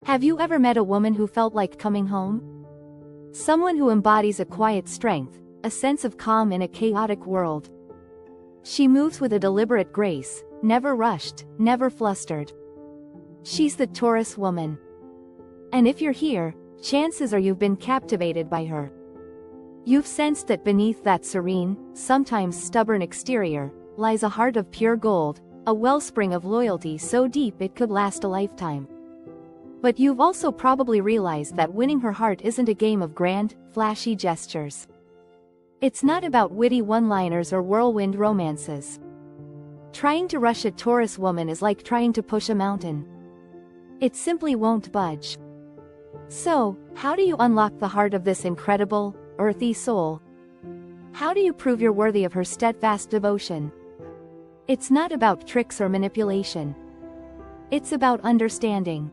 Have you ever met a woman who felt like coming home? Someone who embodies a quiet strength, a sense of calm in a chaotic world. She moves with a deliberate grace, never rushed, never flustered. She's the Taurus woman. And if you're here, chances are you've been captivated by her. You've sensed that beneath that serene, sometimes stubborn exterior, lies a heart of pure gold, a wellspring of loyalty so deep it could last a lifetime. But you've also probably realized that winning her heart isn't a game of grand, flashy gestures. It's not about witty one-liners or whirlwind romances. Trying to rush a Taurus woman is like trying to push a mountain. It simply won't budge. So, how do you unlock the heart of this incredible, earthy soul? How do you prove you're worthy of her steadfast devotion? It's not about tricks or manipulation. It's about understanding.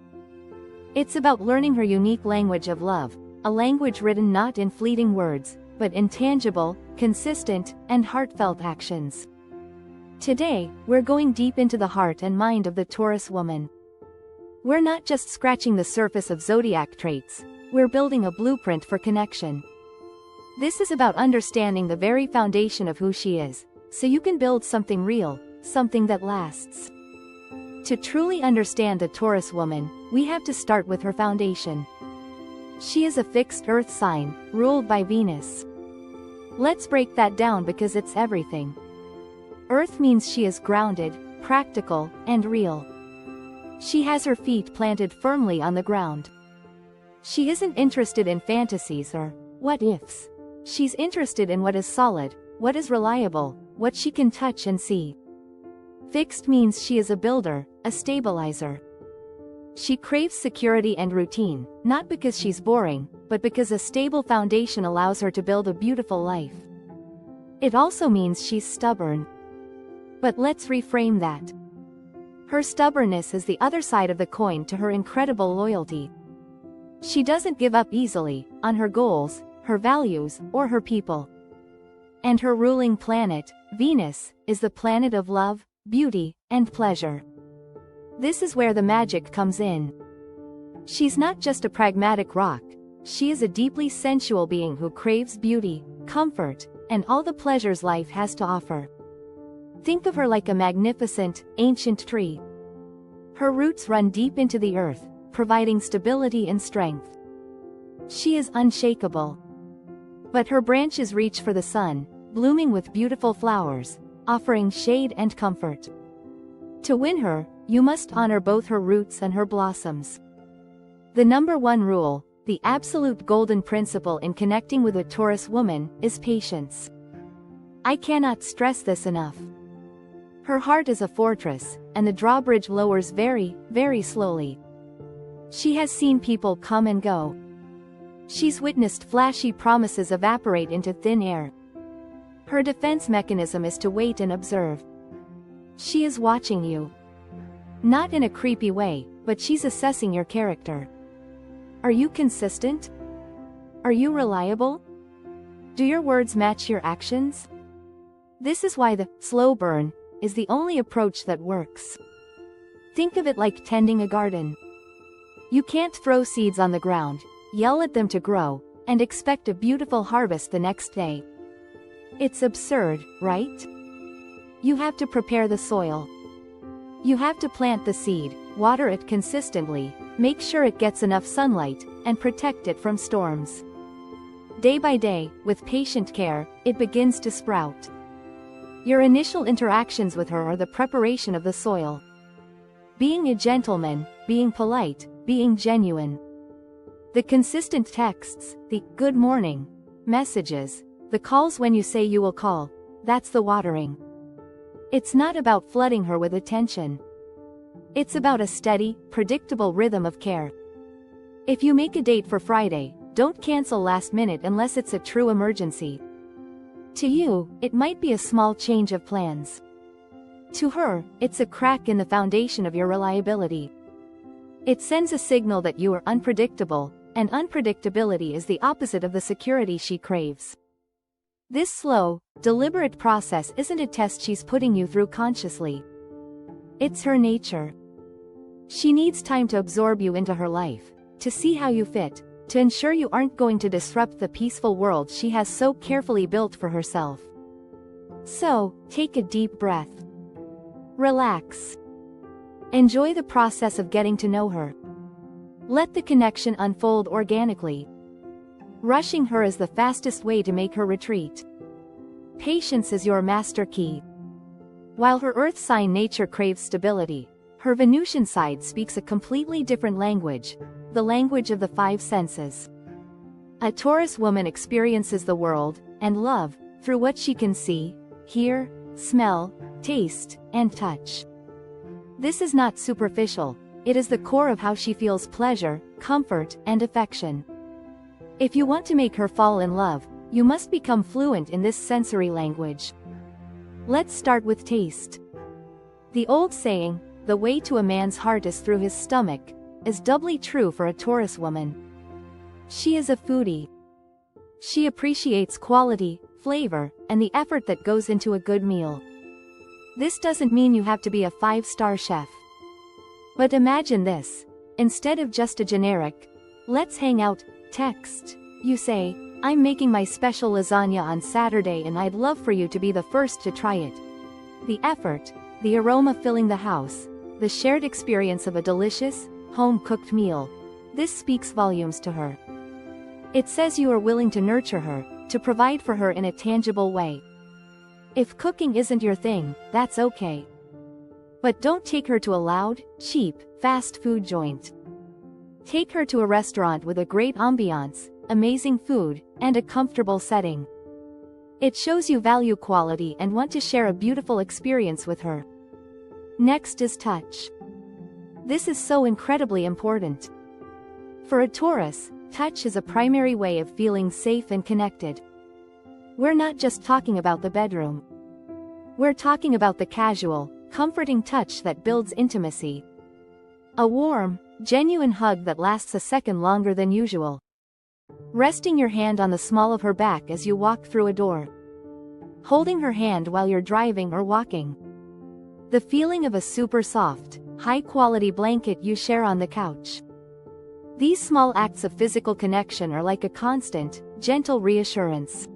It's about learning her unique language of love, a language written not in fleeting words, but in tangible, consistent, and heartfelt actions. Today, we're going deep into the heart and mind of the Taurus woman. We're not just scratching the surface of Zodiac traits, we're building a blueprint for connection. This is about understanding the very foundation of who she is, so you can build something real, something that lasts. To truly understand the Taurus woman, we have to start with her foundation. She is a fixed earth sign, ruled by Venus. Let's break that down because it's everything. Earth means she is grounded, practical, and real. She has her feet planted firmly on the ground. She isn't interested in fantasies or what-ifs. She's interested in what is solid, what is reliable, what she can touch and see. Fixed means she is a builder, a stabilizer. She craves security and routine, not because she's boring, but because a stable foundation allows her to build a beautiful life. It also means she's stubborn. But let's reframe that. Her stubbornness is the other side of the coin to her incredible loyalty. She doesn't give up easily, on her goals, her values, or her people. And her ruling planet, Venus, is the planet of love, beauty, and pleasure. This is where the magic comes in. She's not just a pragmatic rock, she is a deeply sensual being who craves beauty, comfort, and all the pleasures life has to offer. Think of her like a magnificent, ancient tree. Her roots run deep into the earth, providing stability and strength. She is unshakable. But her branches reach for the sun, blooming with beautiful flowers, offering shade and comfort. To win her, you must honor both her roots and her blossoms. The number one rule, the absolute golden principle in connecting with a Taurus woman, is patience. I cannot stress this enough. Her heart is a fortress, and the drawbridge lowers very, very slowly. She has seen people come and go. She's witnessed flashy promises evaporate into thin air. Her defense mechanism is to wait and observe. She is watching you. Not in a creepy way, but she's assessing your character. Are you consistent? Are you reliable? Do your words match your actions? This is why the slow burn is the only approach that works. Think of it like tending a garden. You can't throw seeds on the ground, yell at them to grow, and expect a beautiful harvest the next day. It's absurd, right? You have to prepare the soil. You have to plant the seed, water it consistently, make sure it gets enough sunlight, and protect it from storms. Day by day, with patient care, it begins to sprout. Your initial interactions with her are the preparation of the soil. Being a gentleman, being polite, being genuine. The consistent texts, the good morning messages, the calls when you say you will call, that's the watering. It's not about flooding her with attention. It's about a steady, predictable rhythm of care. If you make a date for Friday, don't cancel last minute unless it's a true emergency. To you, it might be a small change of plans. To her, it's a crack in the foundation of your reliability. It sends a signal that you are unpredictable, and unpredictability is the opposite of the security she craves. This slow, deliberate process isn't a test she's putting you through consciously. It's her nature. She needs time to absorb you into her life, to see how you fit, to ensure you aren't going to disrupt the peaceful world she has so carefully built for herself. So, take a deep breath. Relax. Enjoy the process of getting to know her. Let the connection unfold organically. Rushing her is the fastest way to make her retreat. Patience is your master key. While her earth sign nature craves stability, her Venusian side speaks a completely different language, the language of the five senses. A Taurus woman experiences the world, and love, through what she can see, hear, smell, taste, and touch. This is not superficial, it is the core of how she feels pleasure, comfort, and affection. If you want to make her fall in love, you must become fluent in this sensory language. Let's start with taste. The old saying, "The way to a man's heart is through his stomach," is doubly true for a Taurus woman. She is a foodie. She appreciates quality, flavor, and the effort that goes into a good meal. This doesn't mean you have to be a 5-star chef. But imagine this. Instead of just a generic, "Let's hang out," text, you say, "I'm making my special lasagna on Saturday and I'd love for you to be the first to try it." The effort, the aroma filling the house, the shared experience of a delicious, home-cooked meal, this speaks volumes to her. It says you are willing to nurture her, to provide for her in a tangible way. If cooking isn't your thing, that's okay. But don't take her to a loud, cheap, fast food joint. Take her to a restaurant with a great ambiance, amazing food, and a comfortable setting. It shows you value quality and want to share a beautiful experience with her. Next is touch. This is so incredibly important. For a Taurus, touch is a primary way of feeling safe and connected. We're not just talking about the bedroom. We're talking about the casual, comforting touch that builds intimacy. A warm, genuine hug that lasts a second longer than usual. Resting your hand on the small of her back as you walk through a door. Holding her hand while you're driving or walking. The feeling of a super soft, high-quality blanket you share on the couch. These small acts of physical connection are like a constant, gentle reassurance.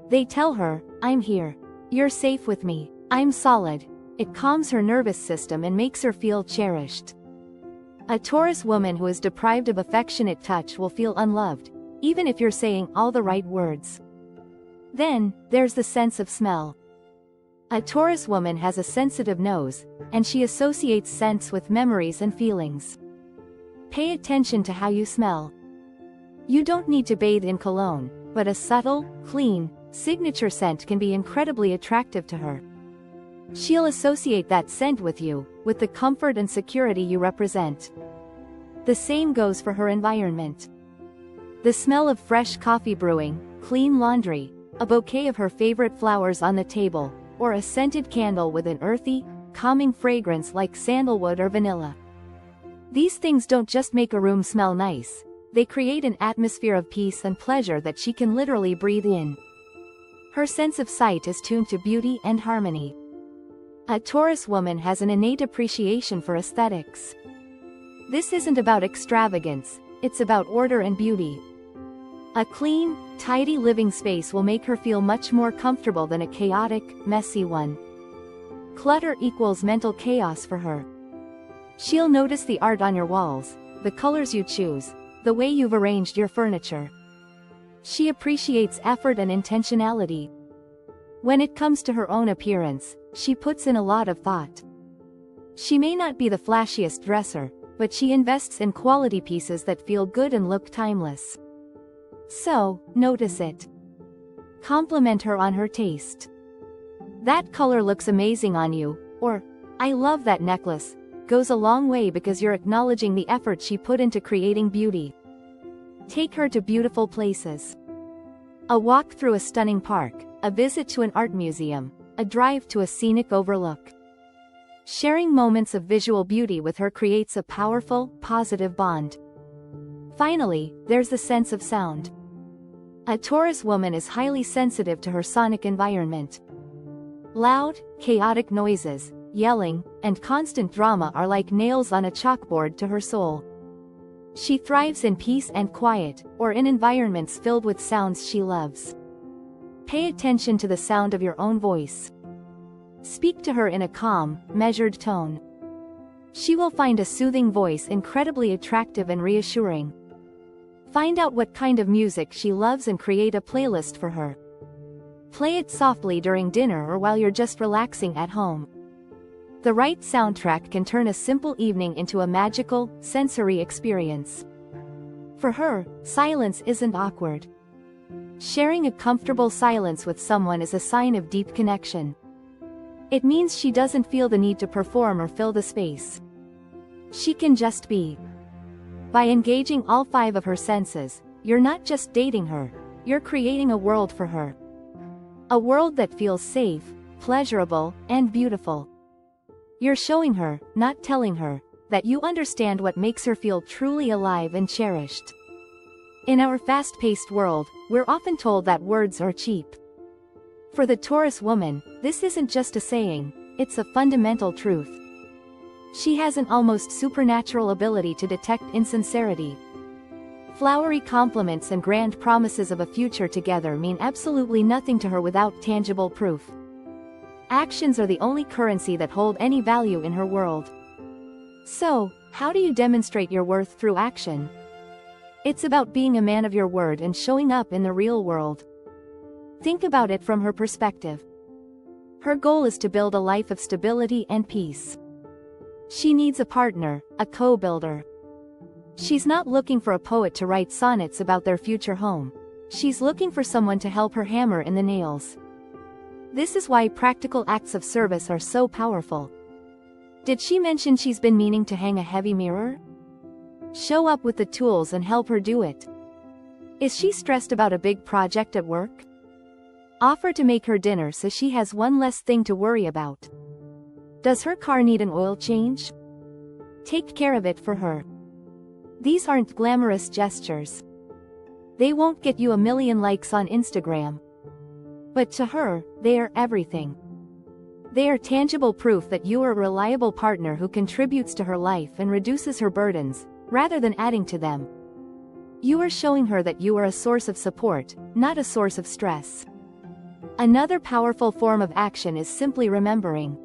They tell her, "I'm here. You're safe with me. I'm solid." It calms her nervous system and makes her feel cherished. A Taurus woman who is deprived of affectionate touch will feel unloved, even if you're saying all the right words. Then, there's the sense of smell. A Taurus woman has a sensitive nose, and she associates scents with memories and feelings. Pay attention to how you smell. You don't need to bathe in cologne, but a subtle, clean, signature scent can be incredibly attractive to her. She'll associate that scent with you, with the comfort and security you represent. The same goes for her environment. The smell of fresh coffee brewing, clean laundry, a bouquet of her favorite flowers on the table, or a scented candle with an earthy, calming fragrance like sandalwood or vanilla. These things don't just make a room smell nice, they create an atmosphere of peace and pleasure that she can literally breathe in. Her sense of sight is tuned to beauty and harmony. A Taurus woman has an innate appreciation for aesthetics. This isn't about extravagance, it's about order and beauty. A clean, tidy living space will make her feel much more comfortable than a chaotic, messy one. Clutter equals mental chaos for her. She'll notice the art on your walls, the colors you choose, the way you've arranged your furniture. She appreciates effort and intentionality. When it comes to her own appearance, she puts in a lot of thought. She may not be the flashiest dresser, but she invests in quality pieces that feel good and look timeless. So, notice it. Compliment her on her taste. "That color looks amazing on you," or "I love that necklace," goes a long way because you're acknowledging the effort she put into creating beauty. Take her to beautiful places. A walk through a stunning park, a visit to an art museum, a drive to a scenic overlook. Sharing moments of visual beauty with her creates a powerful, positive bond. Finally, there's the sense of sound. A Taurus woman is highly sensitive to her sonic environment. Loud, chaotic noises, yelling, and constant drama are like nails on a chalkboard to her soul. She thrives in peace and quiet, or in environments filled with sounds she loves. Pay attention to the sound of your own voice. Speak to her in a calm, measured tone. She will find a soothing voice incredibly attractive and reassuring. Find out what kind of music she loves and create a playlist for her. Play it softly during dinner or while you're just relaxing at home. The right soundtrack can turn a simple evening into a magical, sensory experience. For her, silence isn't awkward. Sharing a comfortable silence with someone is a sign of deep connection. It means she doesn't feel the need to perform or fill the space. She can just be. By engaging all 5 of her senses, you're not just dating her, you're creating a world for her. A world that feels safe, pleasurable, and beautiful. You're showing her, not telling her, that you understand what makes her feel truly alive and cherished. In our fast-paced world, we're often told that words are cheap. For the Taurus woman, this isn't just a saying, it's a fundamental truth. She has an almost supernatural ability to detect insincerity. Flowery compliments and grand promises of a future together mean absolutely nothing to her without tangible proof. Actions are the only currency that hold any value in her world. So, how do you demonstrate your worth through action? It's about being a man of your word and showing up in the real world. Think about it from her perspective. Her goal is to build a life of stability and peace. She needs a partner, a co-builder. She's not looking for a poet to write sonnets about their future home. She's looking for someone to help her hammer in the nails. This is why practical acts of service are so powerful. Did she mention she's been meaning to hang a heavy mirror? Show up with the tools and help her do it. Is she stressed about a big project at work? Offer to make her dinner so she has one less thing to worry about. Does her car need an oil change? Take care of it for her. These aren't glamorous gestures. They won't get you a million likes on Instagram. But to her, they are everything. They are tangible proof that you are a reliable partner who contributes to her life and reduces her burdens, rather than adding to them. You are showing her that you are a source of support, not a source of stress. Another powerful form of action is simply remembering.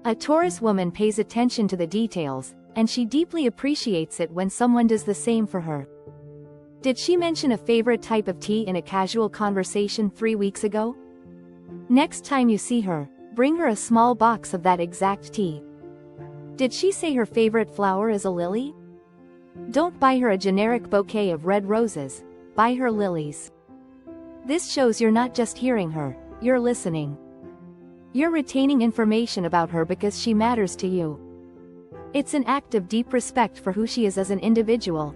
A Taurus woman pays attention to the details, and she deeply appreciates it when someone does the same for her. Did she mention a favorite type of tea in a casual conversation 3 weeks ago? Next time you see her, bring her a small box of that exact tea. Did she say her favorite flower is a lily? Don't buy her a generic bouquet of red roses, buy her lilies. This shows you're not just hearing her, you're listening. You're retaining information about her because she matters to you. It's an act of deep respect for who she is as an individual.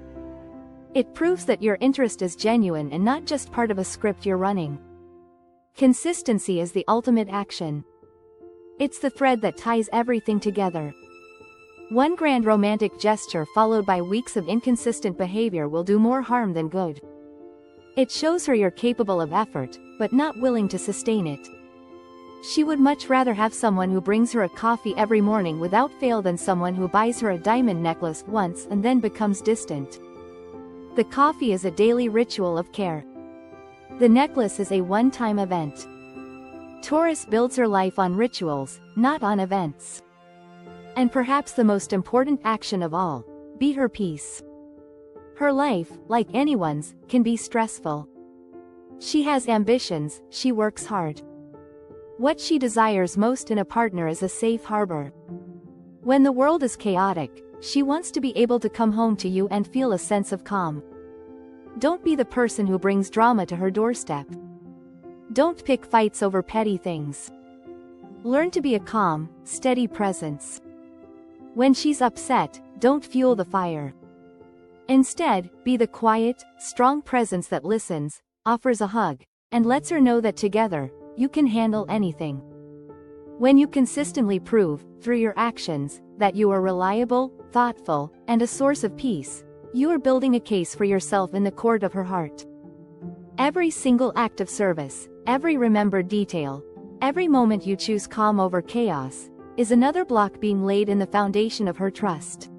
It proves that your interest is genuine and not just part of a script you're running. Consistency is the ultimate action. It's the thread that ties everything together. One grand romantic gesture followed by weeks of inconsistent behavior will do more harm than good. It shows her you're capable of effort, but not willing to sustain it. She would much rather have someone who brings her a coffee every morning without fail than someone who buys her a diamond necklace once and then becomes distant. The coffee is a daily ritual of care. The necklace is a one-time event. Taurus builds her life on rituals, not on events. And perhaps the most important action of all, be her peace. Her life, like anyone's, can be stressful. She has ambitions, she works hard. What she desires most in a partner is a safe harbor. When the world is chaotic, she wants to be able to come home to you and feel a sense of calm. Don't be the person who brings drama to her doorstep. Don't pick fights over petty things. Learn to be a calm, steady presence. When she's upset, don't fuel the fire. Instead, be the quiet, strong presence that listens, offers a hug, and lets her know that together, you can handle anything. When you consistently prove, through your actions, that you are reliable, thoughtful, and a source of peace, you are building a case for yourself in the court of her heart. Every single act of service, every remembered detail, every moment you choose calm over chaos, is another block being laid in the foundation of her trust.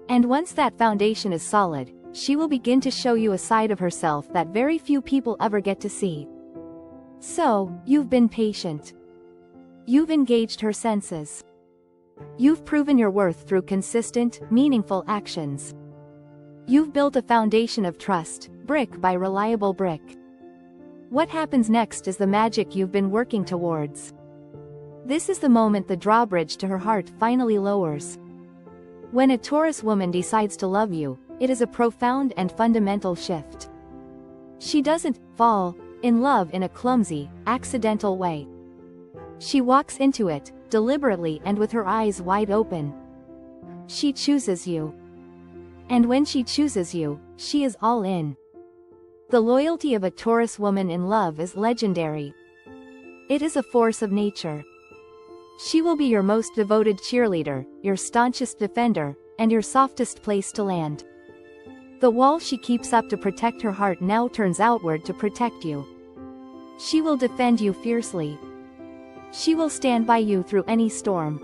And once that foundation is solid, she will begin to show you a side of herself that very few people ever get to see. So, you've been patient. You've engaged her senses. You've proven your worth through consistent, meaningful actions. You've built a foundation of trust, brick by reliable brick. What happens next is the magic you've been working towards. This is the moment the drawbridge to her heart finally lowers. When a Taurus woman decides to love you, it is a profound and fundamental shift. She doesn't fall in love in a clumsy, accidental way. She walks into it, deliberately and with her eyes wide open. She chooses you. And when she chooses you, she is all in. The loyalty of a Taurus woman in love is legendary. It is a force of nature. She will be your most devoted cheerleader, your staunchest defender, and your softest place to land. The wall she keeps up to protect her heart now turns outward to protect you. She will defend you fiercely. She will stand by you through any storm.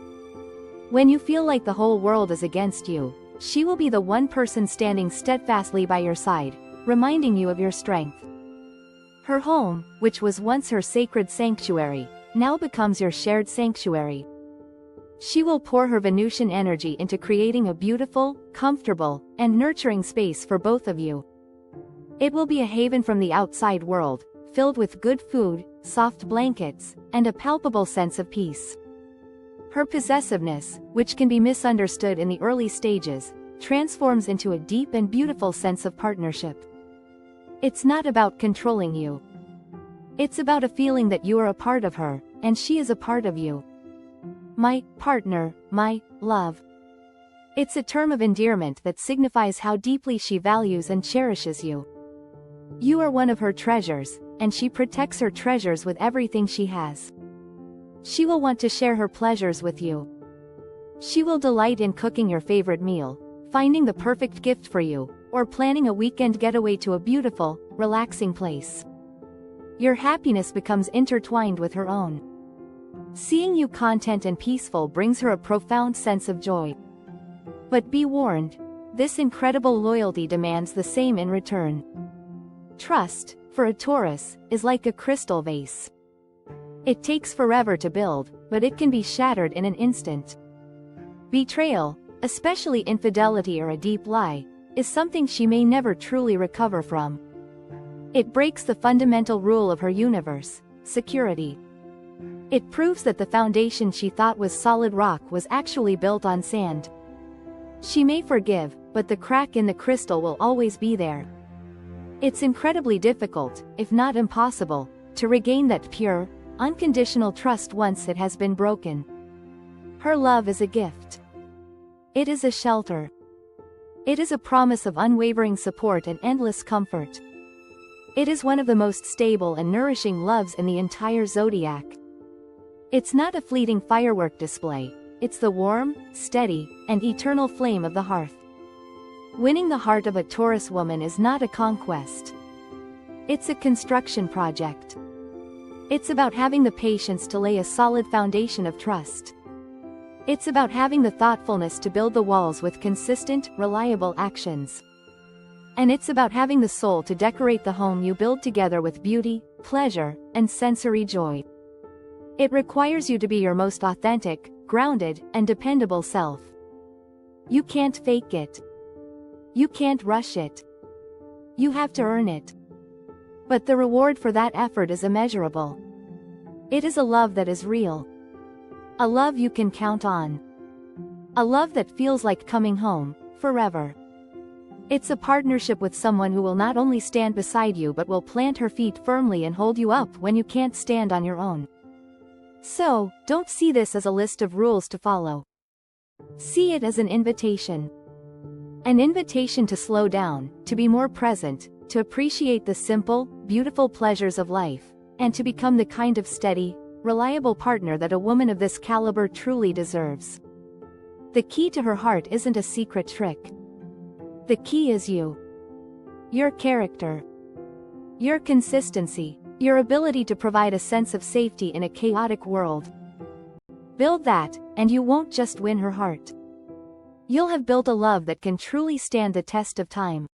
When you feel like the whole world is against you, she will be the one person standing steadfastly by your side, reminding you of your strength. Her home, which was once her sacred sanctuary, now becomes your shared sanctuary. She will pour her Venusian energy into creating a beautiful, comfortable, and nurturing space for both of you. It will be a haven from the outside world, filled with good food, soft blankets, and a palpable sense of peace. Her possessiveness, which can be misunderstood in the early stages, transforms into a deep and beautiful sense of partnership. It's not about controlling you. It's about a feeling that you are a part of her, and she is a part of you. My partner, my love. It's a term of endearment that signifies how deeply she values and cherishes you. You are one of her treasures, and she protects her treasures with everything she has. She will want to share her pleasures with you. She will delight in cooking your favorite meal, finding the perfect gift for you, or planning a weekend getaway to a beautiful, relaxing place. Your happiness becomes intertwined with her own. Seeing you content and peaceful brings her a profound sense of joy. But be warned, this incredible loyalty demands the same in return. Trust, for a Taurus, is like a crystal vase. It takes forever to build, but it can be shattered in an instant. Betrayal, especially infidelity or a deep lie, is something she may never truly recover from. It breaks the fundamental rule of her universe, security. It proves that the foundation she thought was solid rock was actually built on sand. She may forgive, but the crack in the crystal will always be there. It's incredibly difficult, if not impossible, to regain that pure, unconditional trust once it has been broken. Her love is a gift. It is a shelter. It is a promise of unwavering support and endless comfort. It is one of the most stable and nourishing loves in the entire zodiac. It's not a fleeting firework display, it's the warm, steady, and eternal flame of the hearth. Winning the heart of a Taurus woman is not a conquest. It's a construction project. It's about having the patience to lay a solid foundation of trust. It's about having the thoughtfulness to build the walls with consistent, reliable actions. And it's about having the soul to decorate the home you build together with beauty, pleasure, and sensory joy. It requires you to be your most authentic, grounded, and dependable self. You can't fake it. You can't rush it. You have to earn it. But the reward for that effort is immeasurable. It is a love that is real. A love you can count on. A love that feels like coming home, forever. It's a partnership with someone who will not only stand beside you but will plant her feet firmly and hold you up when you can't stand on your own. So, don't see this as a list of rules to follow. See it as an invitation. An invitation to slow down, to be more present, to appreciate the simple, beautiful pleasures of life, and to become the kind of steady, reliable partner that a woman of this caliber truly deserves. The key to her heart isn't a secret trick. The key is you. Your character. Your consistency. Your ability to provide a sense of safety in a chaotic world. Build that, and you won't just win her heart. You'll have built a love that can truly stand the test of time.